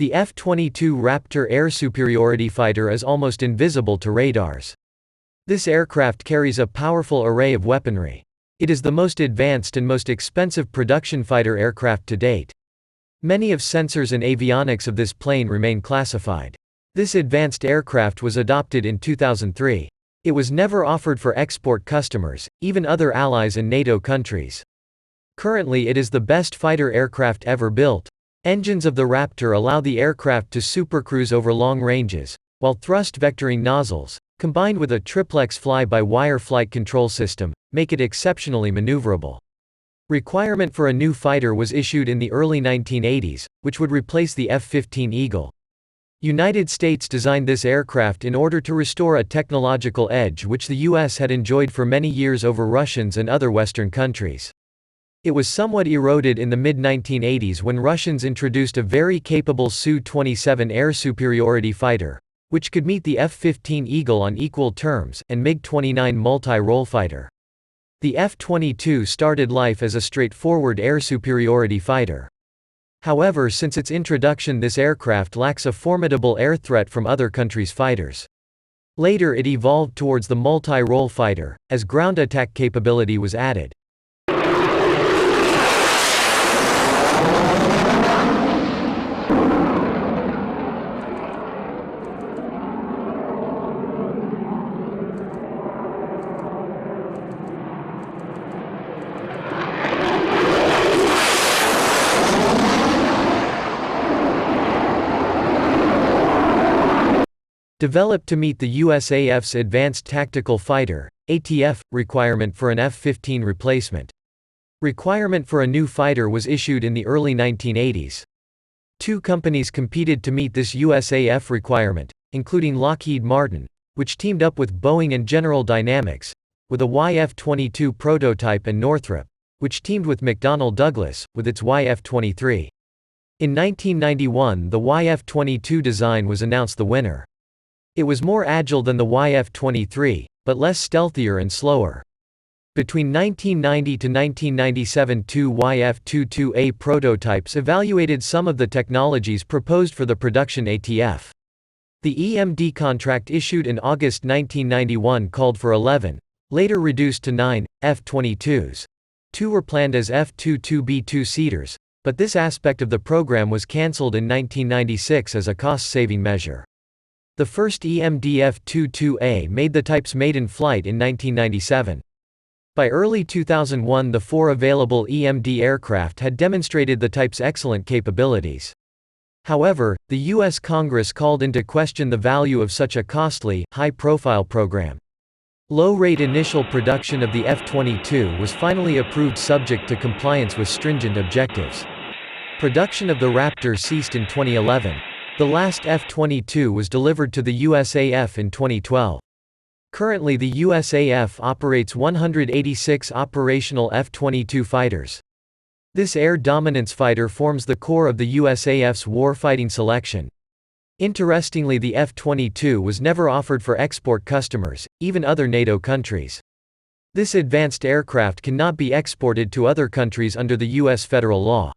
The F-22 Raptor air superiority fighter is almost invisible to radars. This aircraft carries a powerful array of weaponry. It is the most advanced and most expensive production fighter aircraft to date. Many of sensors and avionics of this plane remain classified. This advanced aircraft was adopted in 2003. It was never offered for export customers, even other allies and NATO countries. Currently it is the best fighter aircraft ever built. Engines of the Raptor allow the aircraft to supercruise over long ranges, while thrust vectoring nozzles, combined with a triplex fly-by-wire flight control system, make it exceptionally maneuverable. Requirement for a new fighter was issued in the early 1980s, which would replace the F-15 Eagle. United States designed this aircraft in order to restore a technological edge which the U.S. had enjoyed for many years over Russians and other Western countries. It was somewhat eroded in the mid-1980s when Russians introduced a very capable Su-27 air superiority fighter, which could meet the F-15 Eagle on equal terms, and MiG-29 multi-role fighter. The F-22 started life as a straightforward air superiority fighter. However, since its introduction, this aircraft lacks a formidable air threat from other countries' fighters. Later it evolved towards the multi-role fighter, as ground attack capability was added. Developed to meet the USAF's Advanced Tactical Fighter (ATF) requirement for an F-15 replacement. Requirement for a new fighter was issued in the early 1980s. Two companies competed to meet this USAF requirement, including Lockheed Martin, which teamed up with Boeing and General Dynamics, with a YF-22 prototype, and Northrop, which teamed with McDonnell Douglas, with its YF-23. In 1991 the YF-22 design was announced the winner. It was more agile than the YF-23, but less stealthier and slower. Between 1990 to 1997 two YF-22A prototypes evaluated some of the technologies proposed for the production ATF. The EMD contract issued in August 1991 called for 11, later reduced to 9, F-22s. Two were planned as F-22B two-seaters, but this aspect of the program was cancelled in 1996 as a cost-saving measure. The first EMD F-22A made the type's maiden flight in 1997. By early 2001 the four available EMD aircraft had demonstrated the type's excellent capabilities. However, the U.S. Congress called into question the value of such a costly, high-profile program. Low-rate initial production of the F-22 was finally approved subject to compliance with stringent objectives. Production of the Raptor ceased in 2011. The last F-22 was delivered to the USAF in 2012. Currently the USAF operates 186 operational F-22 fighters. This air dominance fighter forms the core of the USAF's warfighting selection. Interestingly, the F-22 was never offered for export customers, even other NATO countries. This advanced aircraft cannot be exported to other countries under the U.S. federal law.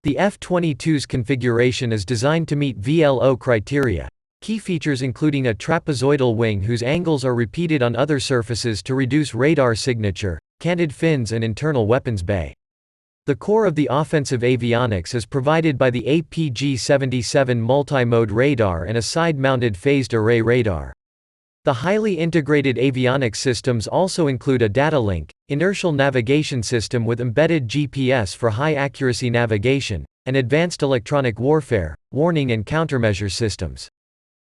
The F-22's configuration is designed to meet VLO criteria. Key features including a trapezoidal wing whose angles are repeated on other surfaces to reduce radar signature, canted fins and internal weapons bay. The core of the offensive avionics is provided by the APG-77 multi-mode radar and a side-mounted phased array radar. The highly integrated avionics systems also include a data link, inertial navigation system with embedded GPS for high-accuracy navigation, and advanced electronic warfare, warning and countermeasure systems.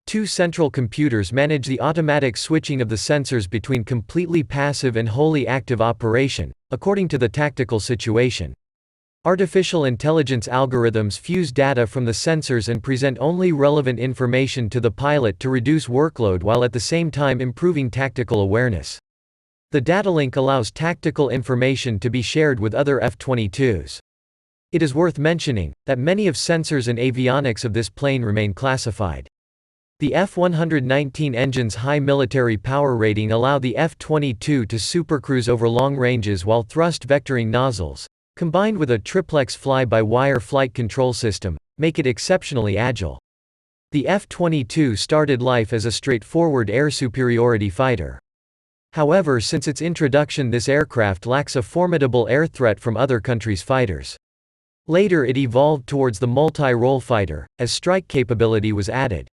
Two central computers manage the automatic switching of the sensors between completely passive and wholly active operation, according to the tactical situation. Artificial intelligence algorithms fuse data from the sensors and present only relevant information to the pilot to reduce workload while at the same time improving tactical awareness. The data link allows tactical information to be shared with other F-22s. It is worth mentioning that many of sensors and avionics of this plane remain classified. The F-119 engine's high military power rating allow the F-22 to supercruise over long ranges while thrust vectoring nozzles, combined with a triplex fly-by-wire flight control system, make it exceptionally agile. The F-22 started life as a straightforward air superiority fighter. However, since its introduction, this aircraft lacks a formidable air threat from other countries' fighters. Later it evolved towards the multi-role fighter, as strike capability was added.